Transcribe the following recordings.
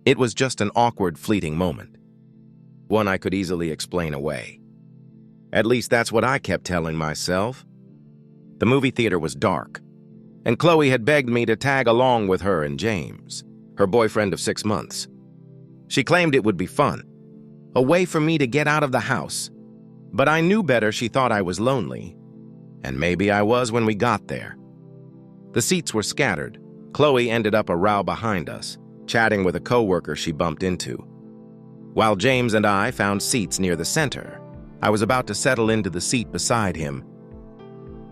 It was just an awkward, fleeting moment. One I could easily explain away. At least that's what I kept telling myself. The movie theater was dark, and Chloe had begged me to tag along with her and James, her boyfriend of 6 months. She claimed it would be fun, a way for me to get out of the house. But I knew better. She thought I was lonely, and maybe I was when we got there. The seats were scattered. Chloe ended up a row behind us, chatting with a coworker she bumped into, while James and I found seats near the center. I was about to settle into the seat beside him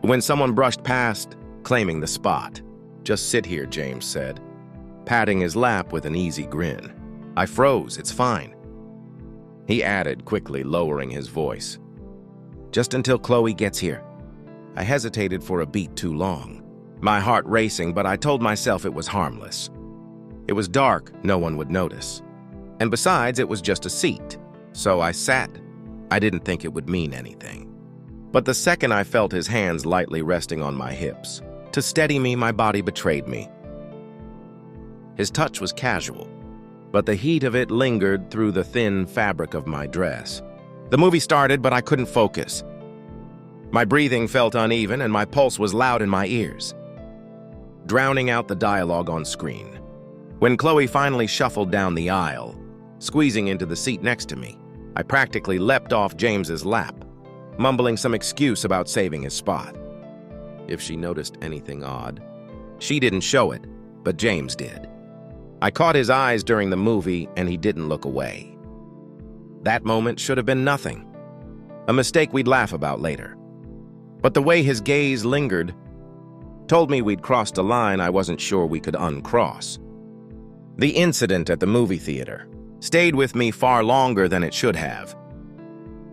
when someone brushed past, claiming the spot. "Just sit here," James said, patting his lap with an easy grin. I froze. "It's fine," he added, quickly lowering his voice. "Just until Chloe gets here." I hesitated for a beat too long, my heart racing, but I told myself it was harmless. It was dark, no one would notice. And besides, it was just a seat. So I sat. I didn't think it would mean anything. But the second I felt his hands lightly resting on my hips, to steady me, my body betrayed me. His touch was casual, but the heat of it lingered through the thin fabric of my dress. The movie started, but I couldn't focus. My breathing felt uneven, and my pulse was loud in my ears, drowning out the dialogue on screen. When Chloe finally shuffled down the aisle, squeezing into the seat next to me, I practically leapt off James's lap, mumbling some excuse about saving his spot. If she noticed anything odd, she didn't show it, but James did. I caught his eyes during the movie, and he didn't look away. That moment should have been nothing, a mistake we'd laugh about later. But the way his gaze lingered told me we'd crossed a line I wasn't sure we could uncross. The incident at the movie theater stayed with me far longer than it should have.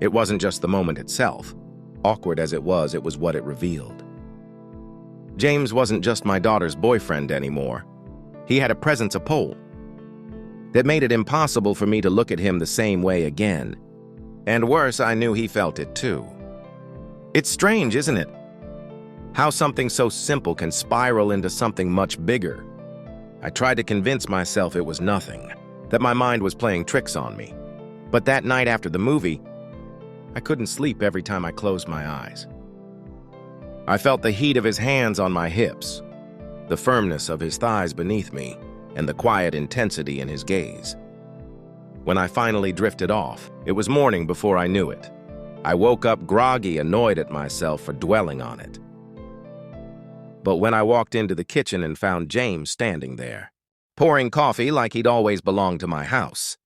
It wasn't just the moment itself. Awkward as it was what it revealed. James wasn't just my daughter's boyfriend anymore. He had a presence, a pull, that made it impossible for me to look at him the same way again. And worse, I knew he felt it too. It's strange, isn't it? How something so simple can spiral into something much bigger. I tried to convince myself it was nothing, that my mind was playing tricks on me. But that night after the movie, I couldn't sleep every time I closed my eyes. I felt the heat of his hands on my hips, the firmness of his thighs beneath me, and the quiet intensity in his gaze. When I finally drifted off, it was morning before I knew it. I woke up groggy, annoyed at myself for dwelling on it. But when I walked into the kitchen and found James standing there, pouring coffee like he'd always belonged to my house,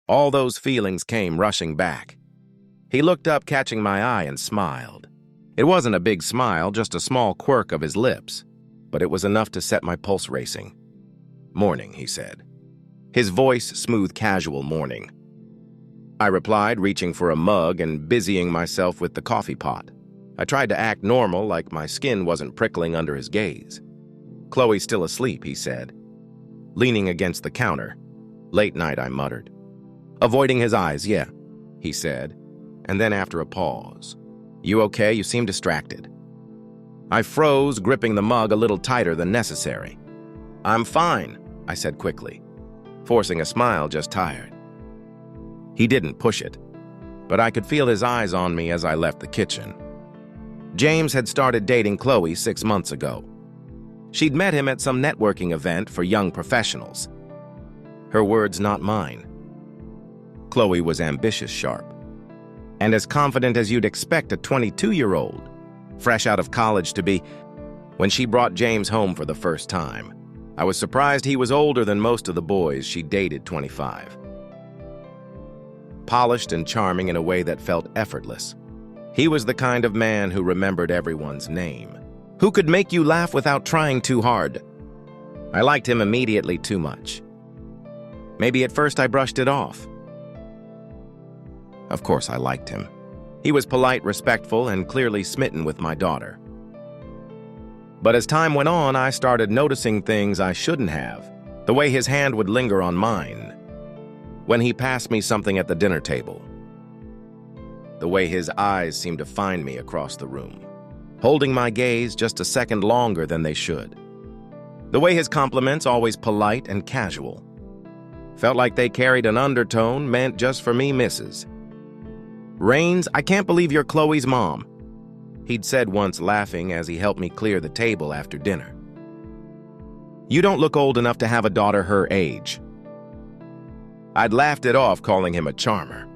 all those feelings came rushing back. He looked up, catching my eye, and smiled. It wasn't a big smile, just a small quirk of his lips, but it was enough to set my pulse racing. "Morning," he said. His voice smooth, casual. "Morning," I replied, reaching for a mug and busying myself with the coffee pot. I tried to act normal, like my skin wasn't prickling under his gaze. "Chloe's still asleep," he said, leaning against the counter. "Late night," I muttered. Avoiding his eyes. "Yeah," he said, and then after a pause, "You okay? You seem distracted." I froze, gripping the mug a little tighter than necessary. "I'm fine," I said quickly, forcing a smile, "just tired." He didn't push it, but I could feel his eyes on me as I left the kitchen. James had started dating Chloe 6 months ago. She'd met him at some networking event for young professionals. Her words, not mine. Chloe was ambitious, sharp, and as confident as you'd expect a 22-year-old, fresh out of college, to be. When she brought James home for the first time, I was surprised he was older than most of the boys she dated, 25. Polished and charming in a way that felt effortless. He was the kind of man who remembered everyone's name, who could make you laugh without trying too hard. I liked him immediately, too much. Maybe at first I brushed it off. Of course I liked him. He was polite, respectful, and clearly smitten with my daughter. But as time went on, I started noticing things I shouldn't have. The way his hand would linger on mine when he passed me something at the dinner table. The way his eyes seemed to find me across the room, holding my gaze just a second longer than they should. The way his compliments, always polite and casual, Felt like they carried an undertone meant just for me misses. "Rains, I can't believe you're Chloe's mom," he'd said once, laughing as he helped me clear the table after dinner. "You don't look old enough to have a daughter her age." I'd laughed it off, calling him a charmer,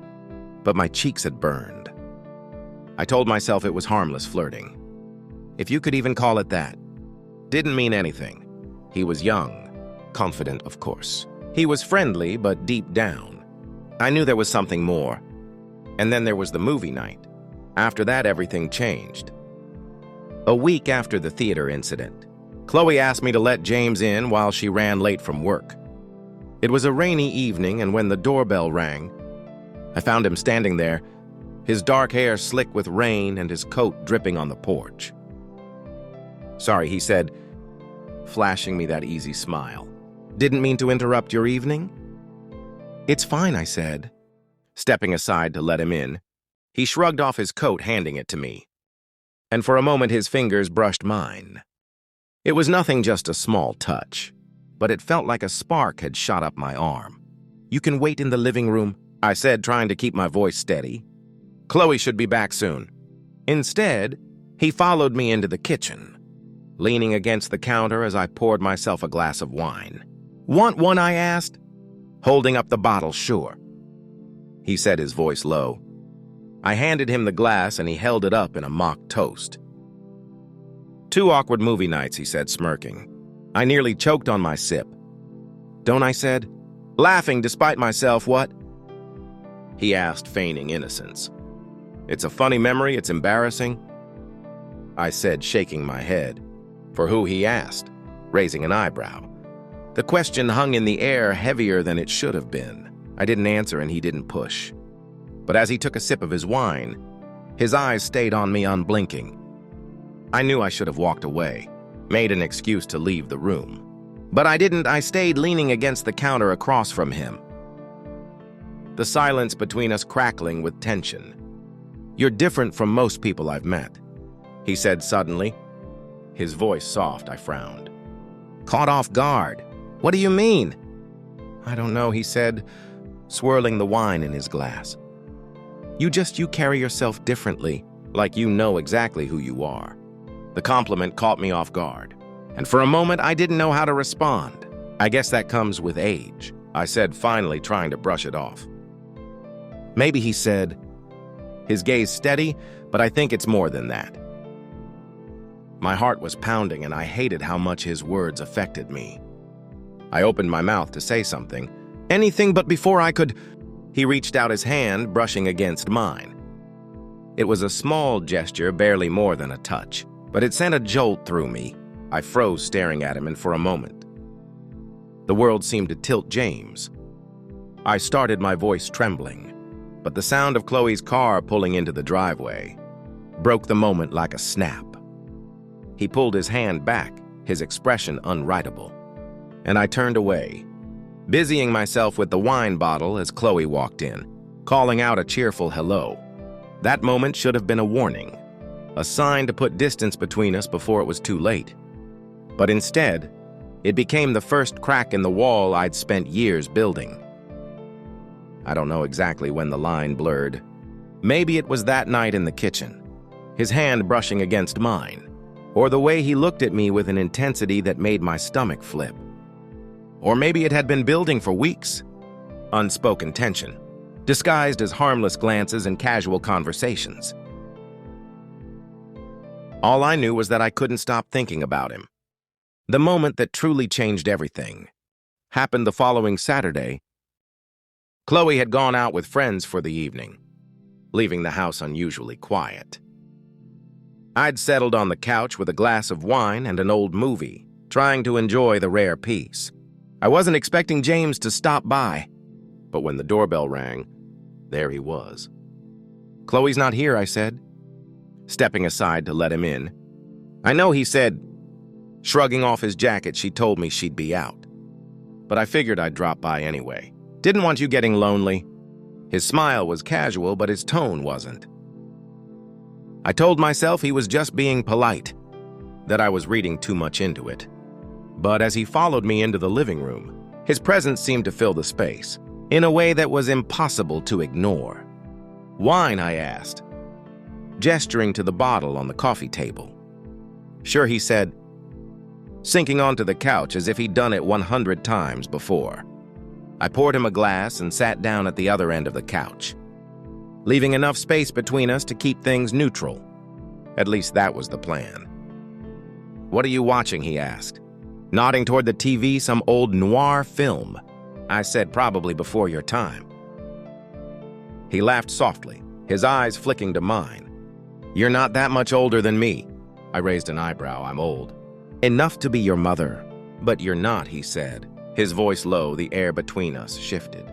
but my cheeks had burned. I told myself it was harmless flirting, if you could even call it that. Didn't mean anything. He was young, confident, of course. He was friendly, but deep down, I knew there was something more. And then there was the movie night. After that, everything changed. A week after the theater incident, Chloe asked me to let James in while she ran late from work. It was a rainy evening, and when the doorbell rang, I found him standing there, his dark hair slick with rain and his coat dripping on the porch. "Sorry," he said, flashing me that easy smile. "Didn't mean to interrupt your evening?" "It's fine," I said, stepping aside to let him in. He shrugged off his coat, handing it to me, and for a moment his fingers brushed mine. It was nothing, just a small touch, but it felt like a spark had shot up my arm. "You can wait in the living room," I said, trying to keep my voice steady. "Chloe should be back soon." Instead, he followed me into the kitchen, leaning against the counter as I poured myself a glass of wine. "Want one?" I asked, holding up the bottle. "Sure," he said, his voice low. I handed him the glass and he held it up in a mock toast. "Two awkward movie nights," he said, smirking. I nearly choked on my sip. "Don't?" I said, laughing despite myself. "What?" he asked, feigning innocence. "It's a funny memory, it's embarrassing," I said, shaking my head. "For who?" he asked, raising an eyebrow. The question hung in the air, heavier than it should have been. I didn't answer and he didn't push. But as he took a sip of his wine, his eyes stayed on me unblinking. I knew I should have walked away, made an excuse to leave the room. But I didn't. I stayed leaning against the counter across from him, the silence between us crackling with tension. "You're different from most people I've met," he said suddenly, his voice soft. I frowned, caught off guard. "What do you mean?" "I don't know," he said, swirling the wine in his glass. You carry yourself differently, like you know exactly who you are." The compliment caught me off guard, and for a moment I didn't know how to respond. "I guess that comes with age," I said, finally trying to brush it off. "Maybe," he said, his gaze steady, "but I think it's more than that." My heart was pounding and I hated how much his words affected me. I opened my mouth to say something, anything, but before I could, he reached out his hand, brushing against mine. It was a small gesture, barely more than a touch, but it sent a jolt through me. I froze, staring at him, and for a moment, the world seemed to tilt. "James," I started, my voice trembling, but the sound of Chloe's car pulling into the driveway broke the moment like a snap. He pulled his hand back, his expression unwritable, and I turned away, busying myself with the wine bottle as Chloe walked in, calling out a cheerful hello. That moment should have been a warning, a sign to put distance between us before it was too late. But instead, it became the first crack in the wall I'd spent years building. I don't know exactly when the line blurred. Maybe it was that night in the kitchen, his hand brushing against mine, or the way he looked at me with an intensity that made my stomach flip. Or maybe it had been building for weeks. Unspoken tension, disguised as harmless glances and casual conversations. All I knew was that I couldn't stop thinking about him. The moment that truly changed everything happened the following Saturday. Chloe had gone out with friends for the evening, leaving the house unusually quiet. I'd settled on the couch with a glass of wine and an old movie, trying to enjoy the rare peace. I wasn't expecting James to stop by, but when the doorbell rang, there he was. "Chloe's not here," I said, stepping aside to let him in. "I know," he said, shrugging off his jacket. "She told me she'd be out, but I figured I'd drop by anyway. Didn't want you getting lonely." His smile was casual, but his tone wasn't. I told myself he was just being polite, that I was reading too much into it. But as he followed me into the living room, His presence seemed to fill the space, in a way that was impossible to ignore. "Wine?" I asked, gesturing to the bottle on the coffee table. "Sure," he said, sinking onto the couch as if he'd done it 100 times before. I poured him a glass and sat down at the other end of the couch, leaving enough space between us to keep things neutral. At least that was the plan. "What are you watching?" he asked, nodding toward the TV, some old noir film. I said, "Probably before your time." He laughed softly, his eyes flicking to mine. "You're not that much older than me." I raised an eyebrow. "I'm old. Enough to be your mother." "But you're not," he said, his voice low. The air between us shifted,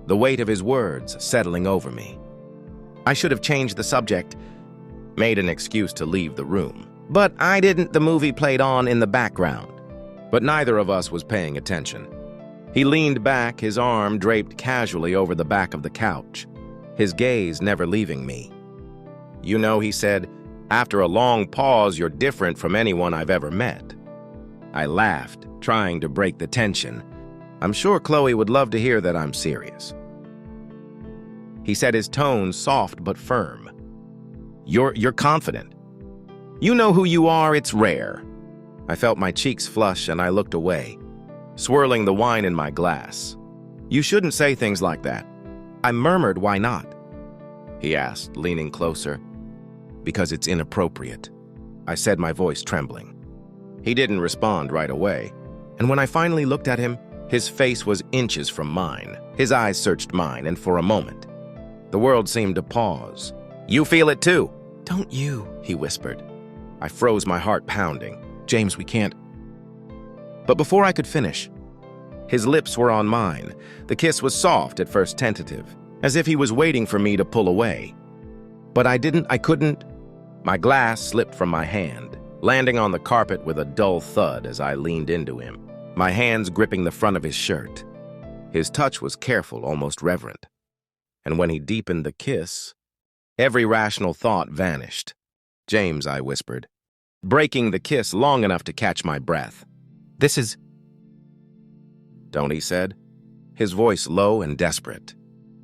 the weight of his words settling over me. I should have changed the subject, made an excuse to leave the room. But I didn't. The movie played on in the background, but neither of us was paying attention. He leaned back, his arm draped casually over the back of the couch, his gaze never leaving me. "You know," he said, "after a long pause, you're different from anyone I've ever met." I laughed, trying to break the tension. "I'm sure Chloe would love to hear that I'm serious." He said, his tone soft but firm. You're confident. You know who you are, it's rare." I felt my cheeks flush and I looked away, swirling the wine in my glass. "You shouldn't say things like that." I murmured, "Why not?" He asked, leaning closer. "Because it's inappropriate," I said, my voice trembling. He didn't respond right away, and when I finally looked at him, his face was inches from mine. His eyes searched mine, and for a moment, the world seemed to pause. "You feel it too?" "Don't you?" he whispered. I froze, my heart pounding. "James, we can't." But before I could finish, his lips were on mine. The kiss was soft, at first tentative, as if he was waiting for me to pull away. But I couldn't. My glass slipped from my hand, landing on the carpet with a dull thud as I leaned into him, my hands gripping the front of his shirt. His touch was careful, almost reverent. And when he deepened the kiss, every rational thought vanished. "James," I whispered, breaking the kiss long enough to catch my breath. "This is—" "Don't," he said, his voice low and desperate.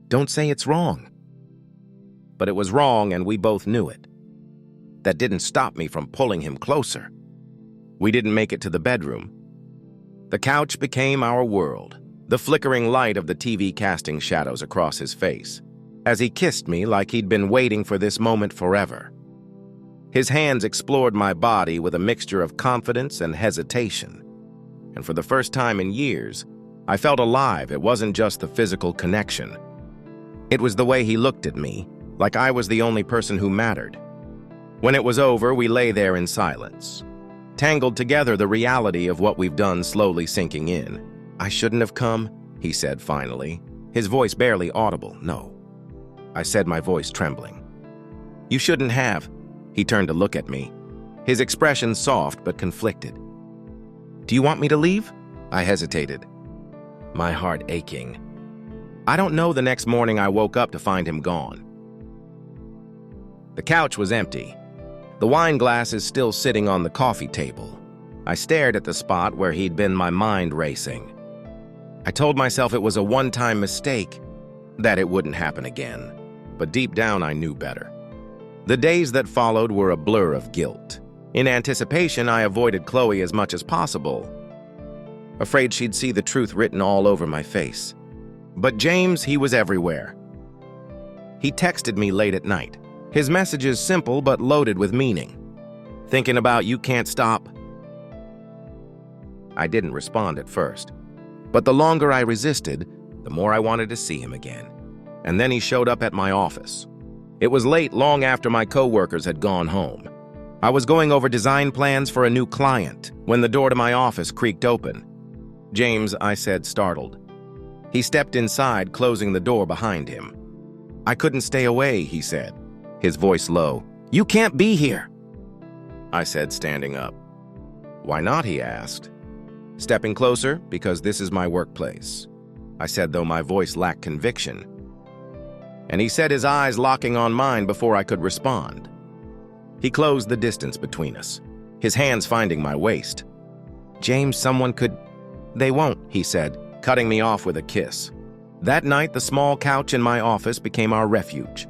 "Don't say it's wrong." But it was wrong, and we both knew it. That didn't stop me from pulling him closer. We didn't make it to the bedroom. The couch became our world, the flickering light of the TV casting shadows across his face, as he kissed me like he'd been waiting for this moment forever. His hands explored my body with a mixture of confidence and hesitation. And for the first time in years, I felt alive. It wasn't just the physical connection. It was the way he looked at me, like I was the only person who mattered. When it was over, we lay there in silence, tangled together, the reality of what we've done slowly sinking in. "I shouldn't have come," he said finally, his voice barely audible. "No," I said, my voice trembling. "You shouldn't have." He turned to look at me, his expression soft but conflicted. "Do you want me to leave?" I hesitated, my heart aching. I don't know. The next morning I woke up to find him gone. The couch was empty. The wine glasses still sitting on the coffee table. I stared at the spot where he'd been, my mind racing. I told myself it was a one-time mistake, that it wouldn't happen again. But deep down I knew better. The days that followed were a blur of guilt. In anticipation, I avoided Chloe as much as possible, afraid she'd see the truth written all over my face. But James, he was everywhere. He texted me late at night, his messages simple but loaded with meaning. "Thinking about you, can't stop." I didn't respond at first, but the longer I resisted, the more I wanted to see him again. And then he showed up at my office. It was late, long after my coworkers had gone home. I was going over design plans for a new client when the door to my office creaked open. "James," I said, startled. He stepped inside, closing the door behind him. "I couldn't stay away," he said, his voice low. "You can't be here," I said, standing up. "Why not?" he asked. "Stepping closer, because this is my workplace," I said, though my voice lacked conviction. And he said, his eyes locking on mine before I could respond. He closed the distance between us, his hands finding my waist. "James, someone could—" "They won't," he said, cutting me off with a kiss. That night, the small couch in my office became our refuge.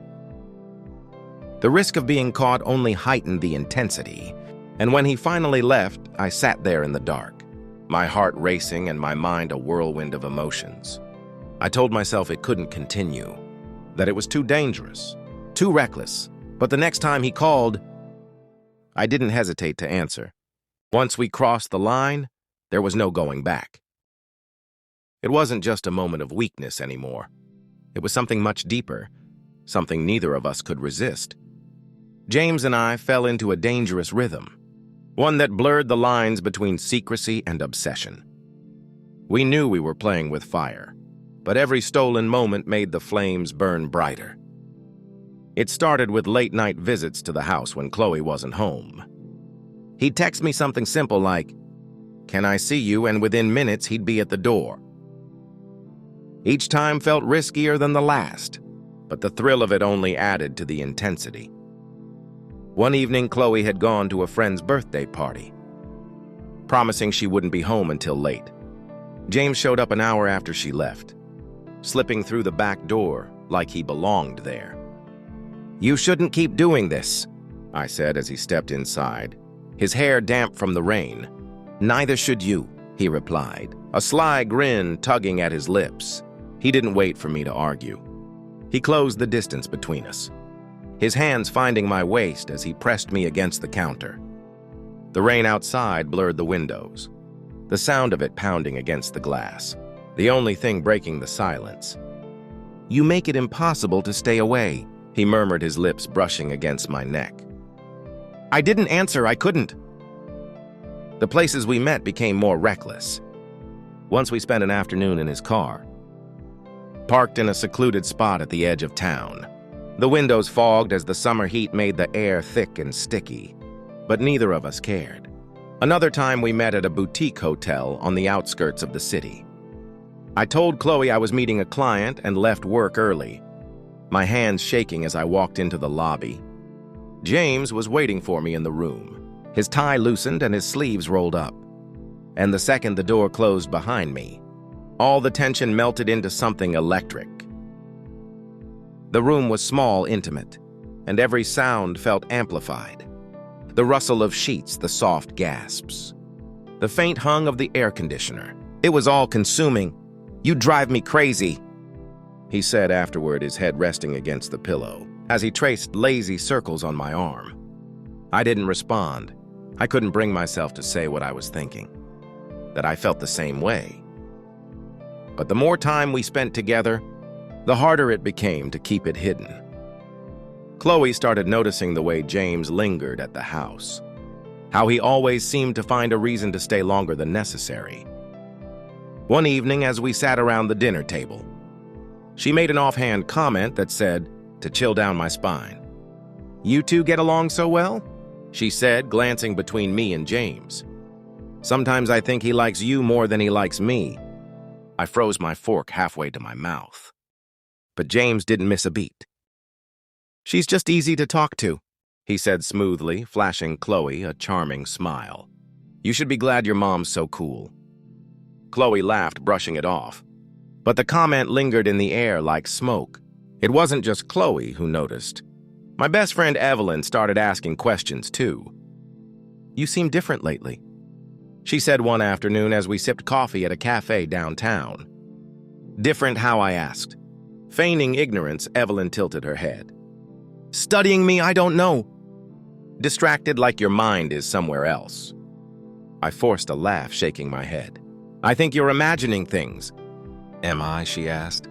The risk of being caught only heightened the intensity, and when he finally left, I sat there in the dark, my heart racing and my mind a whirlwind of emotions. I told myself it couldn't continue, that it was too dangerous, too reckless, but the next time he called, I didn't hesitate to answer. Once we crossed the line, there was no going back. It wasn't just a moment of weakness anymore. It was something much deeper, something neither of us could resist. James and I fell into a dangerous rhythm, one that blurred the lines between secrecy and obsession. We knew we were playing with fire, but every stolen moment made the flames burn brighter. It started with late-night visits to the house when Chloe wasn't home. He'd text me something simple like, "Can I see you?" and within minutes he'd be at the door. Each time felt riskier than the last, but the thrill of it only added to the intensity. One evening, Chloe had gone to a friend's birthday party, promising she wouldn't be home until late. James showed up an hour after she left, slipping through the back door like he belonged there. "You shouldn't keep doing this," I said as he stepped inside, his hair damp from the rain. "Neither should you," he replied, a sly grin tugging at his lips. He didn't wait for me to argue. He closed the distance between us, his hands finding my waist as he pressed me against the counter. The rain outside blurred the windows, the sound of it pounding against the glass, the only thing breaking the silence. "You make it impossible to stay away," he murmured, his lips brushing against my neck. I didn't answer, I couldn't. The places we met became more reckless. Once we spent an afternoon in his car, parked in a secluded spot at the edge of town. The windows fogged as the summer heat made the air thick and sticky, but neither of us cared. Another time we met at a boutique hotel on the outskirts of the city. I told Chloe I was meeting a client and left work early, my hands shaking as I walked into the lobby. James was waiting for me in the room, his tie loosened and his sleeves rolled up. And the second the door closed behind me, all the tension melted into something electric. The room was small, intimate, and every sound felt amplified. The rustle of sheets, the soft gasps, the faint hum of the air conditioner. It was all-consuming. "You drive me crazy," he said afterward, his head resting against the pillow, as he traced lazy circles on my arm. I didn't respond. I couldn't bring myself to say what I was thinking, that I felt the same way. But the more time we spent together, the harder it became to keep it hidden. Chloe started noticing the way James lingered at the house, how he always seemed to find a reason to stay longer than necessary. One evening, as we sat around the dinner table, she made an offhand comment that said, to chill down my spine. "You two get along so well?" she said, glancing between me and James. "Sometimes I think he likes you more than he likes me." I froze my fork halfway to my mouth. But James didn't miss a beat. "She's just easy to talk to," he said smoothly, flashing Chloe a charming smile. "You should be glad your mom's so cool." Chloe laughed, brushing it off. But the comment lingered in the air like smoke. It wasn't just Chloe who noticed. My best friend Evelyn started asking questions too. "You seem different lately," she said one afternoon as we sipped coffee at a cafe downtown. "Different how?" I asked. Feigning ignorance, Evelyn tilted her head. "Studying me, I don't know." "Distracted like your mind is somewhere else." I forced a laugh, shaking my head. "I think you're imagining things." "Am I?" she asked,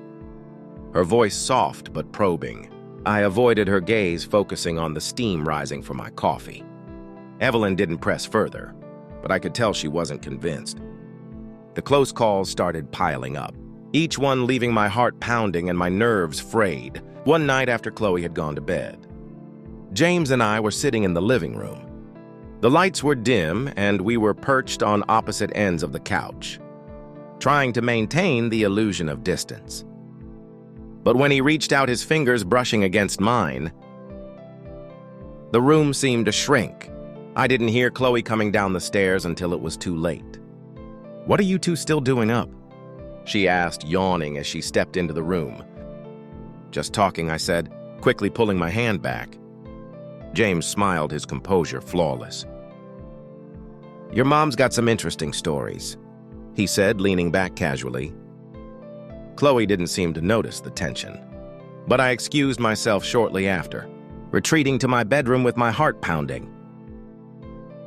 her voice soft but probing. I avoided her gaze, focusing on the steam rising from my coffee. Evelyn didn't press further, but I could tell she wasn't convinced. The close calls started piling up, each one leaving my heart pounding and my nerves frayed. One night after Chloe had gone to bed, James and I were sitting in the living room. The lights were dim and we were perched on opposite ends of the couch, trying to maintain the illusion of distance. But when he reached out, his fingers brushing against mine, the room seemed to shrink. I didn't hear Chloe coming down the stairs until it was too late. "What are you two still doing up?" she asked, yawning as she stepped into the room. "Just talking," I said, quickly pulling my hand back. James smiled, his composure flawless. "Your mom's got some interesting stories," he said, leaning back casually. Chloe didn't seem to notice the tension, but I excused myself shortly after, retreating to my bedroom with my heart pounding.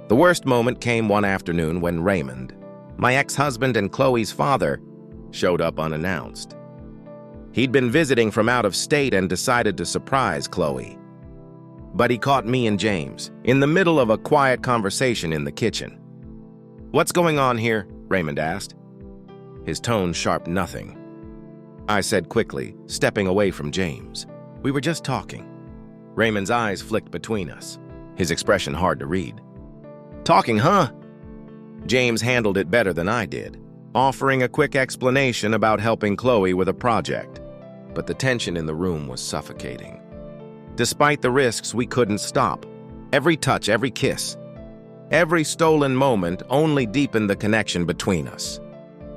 The worst moment came one afternoon when Raymond, my ex-husband and Chloe's father, showed up unannounced. He'd been visiting from out of state and decided to surprise Chloe. But he caught me and James in the middle of a quiet conversation in the kitchen. "What's going on here?" Raymond asked. His tone sharp nothing. I said quickly, stepping away from James. "We were just talking." Raymond's eyes flicked between us, his expression hard to read. "Talking, huh?" James handled it better than I did, offering a quick explanation about helping Chloe with a project. But the tension in the room was suffocating. Despite the risks, we couldn't stop. Every touch, every kiss, every stolen moment only deepened the connection between us.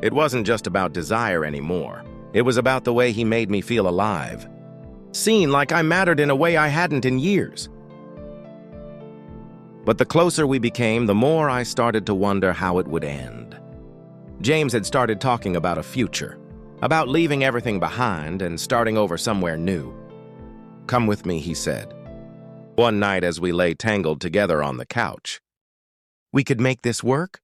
It wasn't just about desire anymore. It was about the way he made me feel alive, seen like I mattered in a way I hadn't in years. But the closer we became, the more I started to wonder how it would end. James had started talking about a future, about leaving everything behind and starting over somewhere new. "Come with me," he said, one night as we lay tangled together on the couch. "We could make this work?"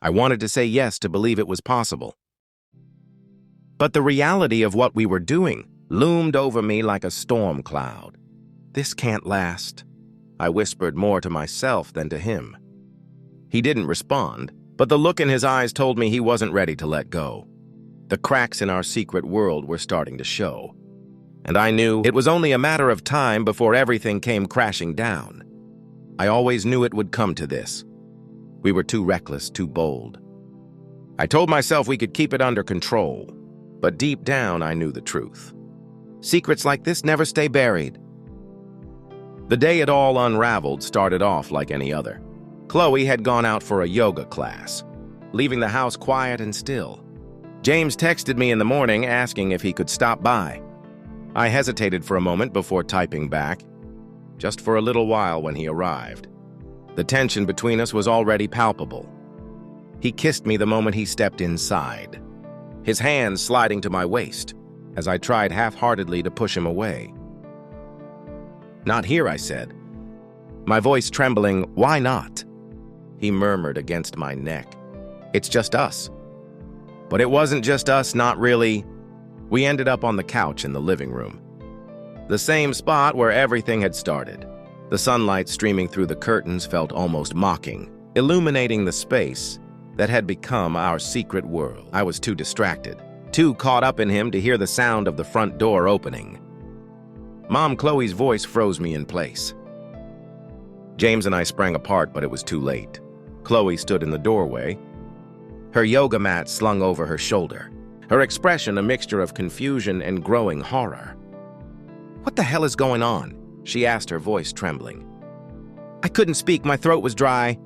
I wanted to say yes to believe it was possible. But the reality of what we were doing loomed over me like a storm cloud. "This can't last," I whispered more to myself than to him. He didn't respond, but the look in his eyes told me he wasn't ready to let go. The cracks in our secret world were starting to show, and I knew it was only a matter of time before everything came crashing down. I always knew it would come to this. We were too reckless, too bold. I told myself we could keep it under control, but deep down I knew the truth. Secrets like this never stay buried. The day it all unraveled started off like any other. Chloe had gone out for a yoga class, leaving the house quiet and still. James texted me in the morning asking if he could stop by. I hesitated for a moment before typing back, just for a little while when he arrived. The tension between us was already palpable. He kissed me the moment he stepped inside, his hands sliding to my waist as I tried half-heartedly to push him away. "Not here," I said, my voice trembling. "Why not?" He murmured against my neck. "It's just us." But it wasn't just us, not really. We ended up on the couch in the living room, the same spot where everything had started. The sunlight streaming through the curtains felt almost mocking, illuminating the space that had become our secret world. I was too distracted, too caught up in him to hear the sound of the front door opening. Mom Chloe's voice froze me in place. James and I sprang apart, but it was too late. Chloe stood in the doorway, her yoga mat slung over her shoulder, her expression a mixture of confusion and growing horror. "What the hell is going on?" she asked, her voice trembling. I couldn't speak, my throat was dry,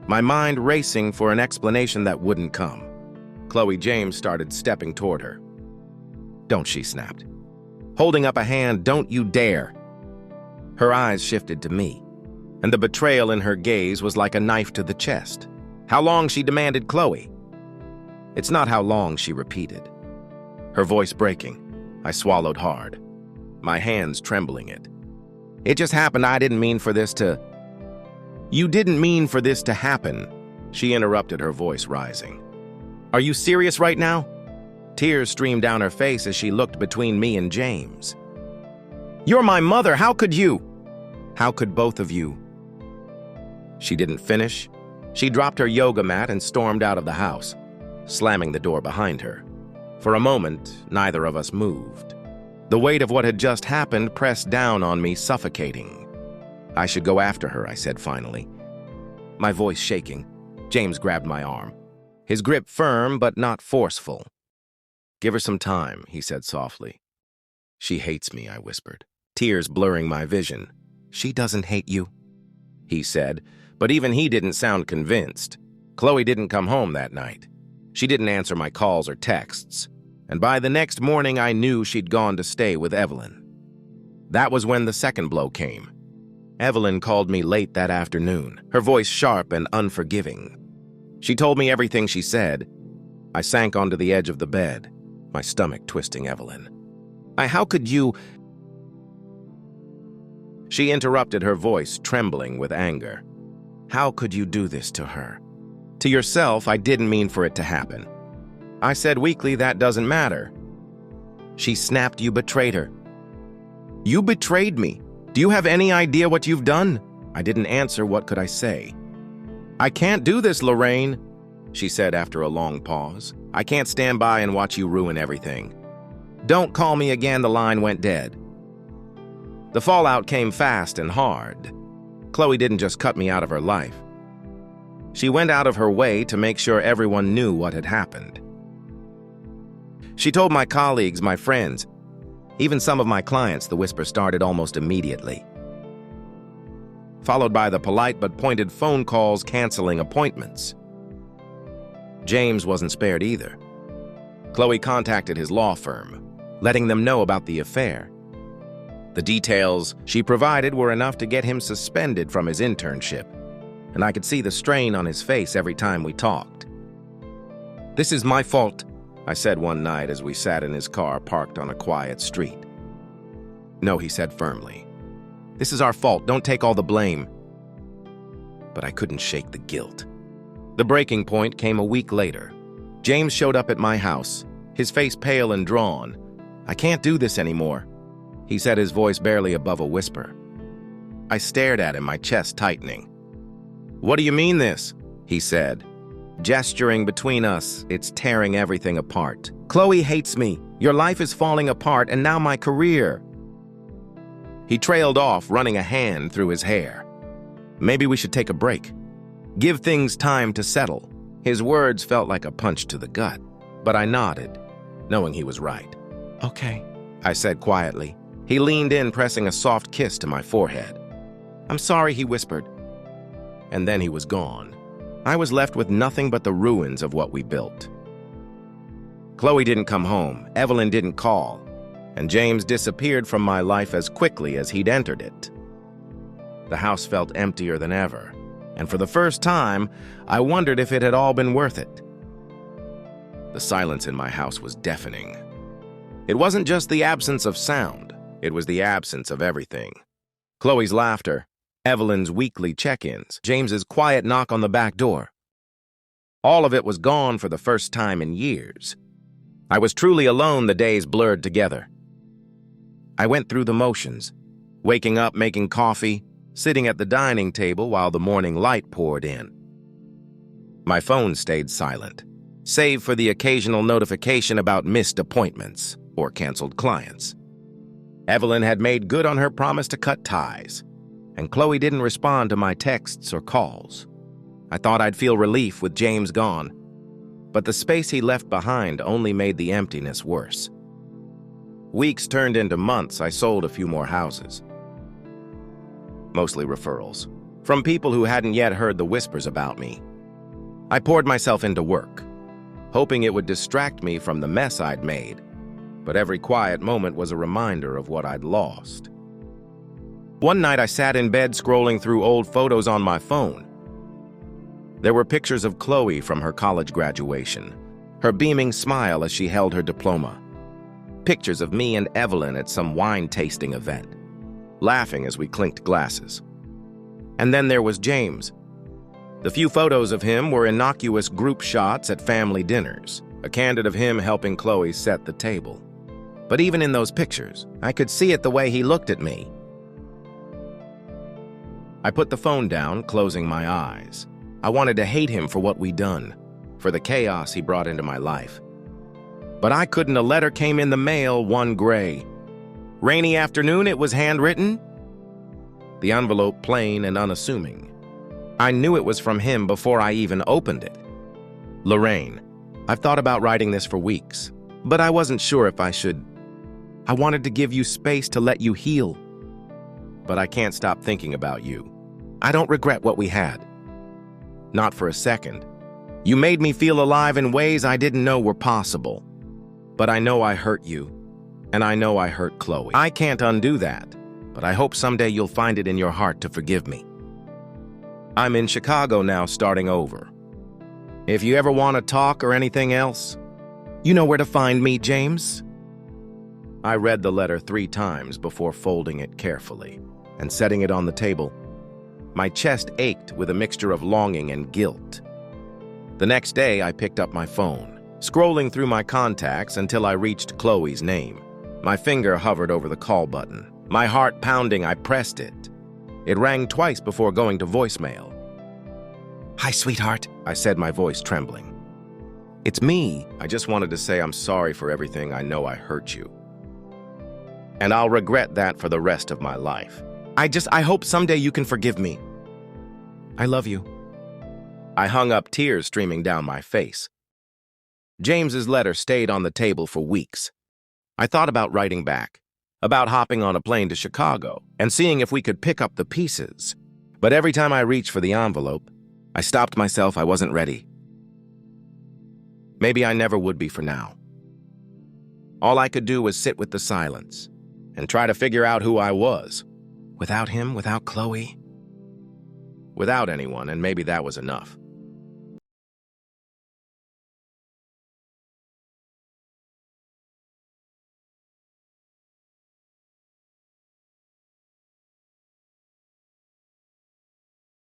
my mind racing for an explanation that wouldn't come. Chloe James started stepping toward her. "Don't," she snapped, holding up a hand. "Don't you dare." Her eyes shifted to me, and the betrayal in her gaze was like a knife to the chest. "How long?" she demanded. "Chloe." "It's not how long," she repeated, her voice breaking. I swallowed hard, my hands trembling it. "It just happened. I didn't mean for this to—" "You didn't mean for this to happen," she interrupted, her voice rising. "Are you serious right now?" Tears streamed down her face as she looked between me and James. "You're my mother. How could you?" "How could both of you?" She didn't finish. She dropped her yoga mat and stormed out of the house, slamming the door behind her. For a moment, neither of us moved. The weight of what had just happened pressed down on me, suffocating. "I should go after her," I said finally, my voice shaking. James grabbed my arm, his grip firm but not forceful. "Give her some time," he said softly. "She hates me," I whispered, tears blurring my vision. "She doesn't hate you," he said, but even he didn't sound convinced. Chloe didn't come home that night. She didn't answer my calls or texts, and by the next morning I knew she'd gone to stay with Evelyn. That was when the second blow came. Evelyn called me late that afternoon, her voice sharp and unforgiving. She told me everything she said. I sank onto the edge of the bed, my stomach twisting. Evelyn, how could you? She interrupted, her voice trembling with anger. How could you do this to her? To yourself, I didn't mean for it to happen. I said weakly, that doesn't matter. She snapped, you betrayed her. You betrayed me. Do you have any idea what you've done? I didn't answer. What could I say? I can't do this, Lorraine, she said after a long pause. I can't stand by and watch you ruin everything. Don't call me again. The line went dead. The fallout came fast and hard. Chloe didn't just cut me out of her life. She went out of her way to make sure everyone knew what had happened. She told my colleagues, my friends, even some of my clients. The whisper started almost immediately, followed by the polite but pointed phone calls canceling appointments. James wasn't spared either. Chloe contacted his law firm, letting them know about the affair. The details she provided were enough to get him suspended from his internship, and I could see the strain on his face every time we talked. This is my fault, I said one night as we sat in his car parked on a quiet street. No, he said firmly. This is our fault. Don't take all the blame. But I couldn't shake the guilt. The breaking point came a week later. James showed up at my house, his face pale and drawn. I can't do this anymore, he said, his voice barely above a whisper. I stared at him, my chest tightening. What do you mean this? He said, gesturing between us. It's tearing everything apart. Chloe hates me. Your life is falling apart, and now my career. He trailed off, running a hand through his hair. Maybe we should take a break. Give things time to settle. His words felt like a punch to the gut, but I nodded, knowing he was right. Okay, I said quietly. He leaned in, pressing a soft kiss to my forehead. I'm sorry, he whispered. And then he was gone. I was left with nothing but the ruins of what we built. Chloe didn't come home, Evelyn didn't call, and James disappeared from my life as quickly as he'd entered it. The house felt emptier than ever, and for the first time, I wondered if it had all been worth it. The silence in my house was deafening. It wasn't just the absence of sound, it was the absence of everything. Chloe's laughter, Evelyn's weekly check-ins, James's quiet knock on the back door. All of it was gone for the first time in years. I was truly alone. The days blurred together. I went through the motions, waking up, making coffee, sitting at the dining table while the morning light poured in. My phone stayed silent, save for the occasional notification about missed appointments or canceled clients. Evelyn had made good on her promise to cut ties, and Chloe didn't respond to my texts or calls. I thought I'd feel relief with James gone, but the space he left behind only made the emptiness worse. Weeks turned into months. I sold a few more houses. Mostly referrals, from people who hadn't yet heard the whispers about me. I poured myself into work, hoping it would distract me from the mess I'd made, but every quiet moment was a reminder of what I'd lost. One night I sat in bed scrolling through old photos on my phone. There were pictures of Chloe from her college graduation, her beaming smile as she held her diploma. Pictures of me and Evelyn at some wine-tasting event, laughing as we clinked glasses. And then there was James. The few photos of him were innocuous group shots at family dinners, a candid of him helping Chloe set the table. But even in those pictures, I could see it the way he looked at me. I put the phone down, closing my eyes. I wanted to hate him for what we'd done, for the chaos he brought into my life. But I couldn't. A letter came in the mail one gray. Rainy afternoon. It was handwritten. The envelope plain and unassuming. I knew it was from him before I even opened it. Lorraine, I've thought about writing this for weeks, but I wasn't sure if I should. I wanted to give you space to let you heal. But I can't stop thinking about you. I don't regret what we had. Not for a second. You made me feel alive in ways I didn't know were possible. But I know I hurt you, and I know I hurt Chloe. I can't undo that, but I hope someday you'll find it in your heart to forgive me. I'm in Chicago now, starting over. If you ever want to talk or anything else, you know where to find me, James. I read the letter 3 times before folding it carefully and setting it on the table. My chest ached with a mixture of longing and guilt. The next day, I picked up my phone, scrolling through my contacts until I reached Chloe's name. My finger hovered over the call button. My heart pounding, I pressed it. It rang twice before going to voicemail. "Hi, sweetheart," I said, my voice trembling. "It's me. I just wanted to say I'm sorry for everything. I know I hurt you. And I'll regret that for the rest of my life. I hope someday you can forgive me. I love you." I hung up, tears streaming down my face. James's letter stayed on the table for weeks. I thought about writing back, about hopping on a plane to Chicago and seeing if we could pick up the pieces. But every time I reached for the envelope, I stopped myself. I wasn't ready. Maybe I never would be for now. All I could do was sit with the silence and try to figure out who I was. Without him, without Chloe, without anyone, and maybe that was enough.